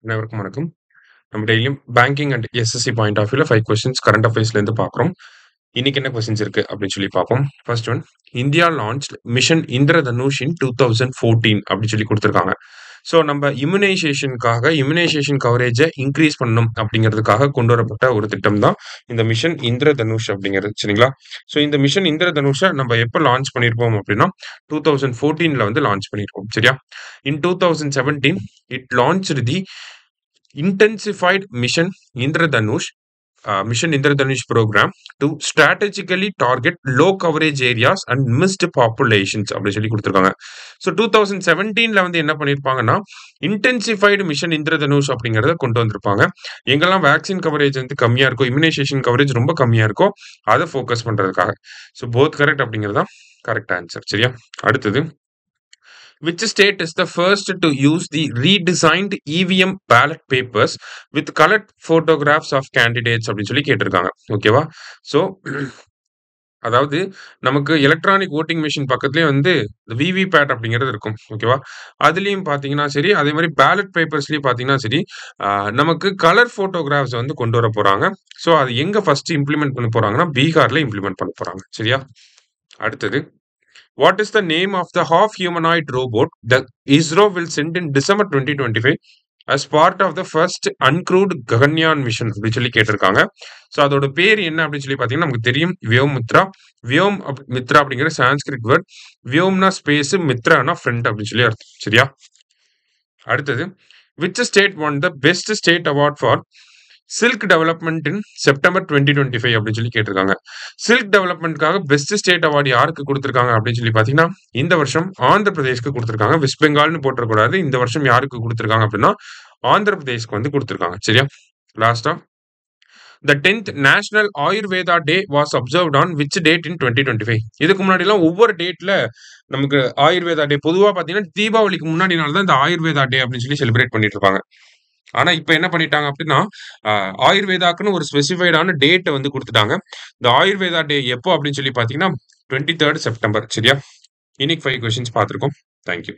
அனைவருக்கும் வணக்கம். நம்ம டெய்லியும் banking and SSC point of வியூல 5 கொஸ்டின்ஸ் கரண்ட் அஃபேர்ஸ்லேருந்து பார்க்குறோம். இன்னைக்கு என்ன கொஸ்டின்ஸ் இருக்கு அப்படின்னு சொல்லி பார்ப்போம். First one, India launched mission Indradhanush in 2014 அப்படின்னு சொல்லி கொடுத்துருக்காங்க. ஸோ நம்ம இம்யூனைசேஷன் கவரேஜை இன்க்ரீஸ் பண்ணணும் அப்படிங்கிறதுக்காக கொண்டு வரப்பட்ட ஒரு திட்டம் தான் இந்த மிஷன் இந்திரதனுஷ் அப்படிங்கிறது, சரிங்களா? ஸோ இந்த மிஷன் இந்திரதனுஷை நம்ம எப்போ லான்ச் பண்ணியிருப்போம் அப்படின்னா 2014ல வந்து லான்ச் பண்ணியிருப்போம், சரியா? இன் 2017 it launch the intensified Mission Indradhanush program to strategically target low coverage areas and missed populations அப்படின்னு சொல்லி கொடுத்துருக்காங்க. ஸோ 2017ல வந்து என்ன பண்ணியிருப்பாங்கன்னா இன்டென்சிஃபைடு மிஷன் இந்திரதனுஷ் அப்படிங்கிறத கொண்டு வந்திருப்பாங்க. எங்கெல்லாம் வேக்சின் கவரேஜ் வந்து கம்மியா இருக்கோ, இம்யூனைசேஷன் கவரேஜ் ரொம்ப கம்மியா இருக்கோ அதை ஃபோக்கஸ் பண்றதுக்காக. ஸோ போத் கரெக்ட் அப்படிங்கிறதா கரெக்ட் ஆன்சர், சரியா? அடுத்தது, which state is the first to use the redesigned EVM ballot papers with colored photographs of candidates அப்படின்னு சொல்லி கேட்டிருக்காங்க. ஓகேவா? ஸோ அதாவது நமக்கு எலக்ட்ரானிக் ஓட்டிங் மிஷின் பக்கத்துலேயே வந்து விவி பேட் அப்படிங்கிறது இருக்கும். ஓகேவா? அதுலேயும் பார்த்தீங்கன்னா சரி, அதே மாதிரி பேலட் பேப்பர்ஸ்லையும் பார்த்தீங்கன்னா சரி, நமக்கு கலர் ஃபோட்டோகிராஃப்ஸ் வந்து கொண்டு வர போகிறாங்க. ஸோ அது எங்கே ஃபர்ஸ்ட் இம்ப்ளிமெண்ட் பண்ண போகிறாங்கன்னா பீகாரில் இம்ப்ளிமெண்ட் பண்ண போகிறாங்க, சரியா? அடுத்தது, what is the name of the half humanoid robot that ISRO will send in December 2025 as part of the first uncrewed Gaganyaan mission அப்படின்னு சொல்லி கேட்டிருக்காங்க. ஸோ அதோட பேர் என்ன அப்படின்னு சொல்லி பார்த்தீங்கன்னா நமக்கு தெரியும், மித்ரா அப்படிங்கிற சான்ஸ்கிரிட் வேர்ட். வியோம்னா ஸ்பேஸ், மித்ரானா ஃப்ரெண்ட் அப்படின்னு சொல்லி அர்த்தம், சரியா? அடுத்தது, which state won the best state award for silk development in September 2025 அப்படின்னு சொல்லி கேட்டிருக்காங்க. சில்க் டெவலப்மெண்ட்காக பெஸ்ட் ஸ்டேட் அவார்டு யாருக்கு கொடுத்துருக்காங்க அப்படின்னு சொல்லி பார்த்தீங்கன்னா இந்த வருஷம் ஆந்திர பிரதேஷ்க்கு கொடுத்துருக்காங்க. வெஸ்ட் பெங்கால்னு போட்டக்கூடாது. இந்த வருஷம் யாருக்கு கொடுத்துருக்காங்க அப்படின்னா ஆந்திர பிரதேஷ்க்கு வந்து கொடுத்துருக்காங்க, சரியா? லாஸ்டா, the 10th national Ayurveda day was observed on which date in 2025. இதுக்கு முன்னாடிலாம் ஒவ்வொரு டேட்ல நமக்கு ஆயுர்வேதா டே பொதுவாக பார்த்தீங்கன்னா தீபாவளிக்கு முன்னாடி நாள் தான் இந்த ஆயுர்வேதா டே அப்படின்னு சொல்லி செலிப்ரேட் பண்ணிட்டு இருப்பாங்க. ஆனா இப்ப என்ன பண்ணிட்டாங்க அப்படின்னா ஆயுர்வேதாக்குன்னு ஒரு ஸ்பெசிஃபைடான டேட்டை வந்து கொடுத்துட்டாங்க. இந்த ஆயுர்வேதா டே எப்போ அப்படின்னு சொல்லி பாத்தீங்கன்னா 23rd செப்டம்பர், சரியா? இன்னைக்கு 5 கொஸ்டின்ஸ் பார்த்துருக்கோம். தேங்க்யூ.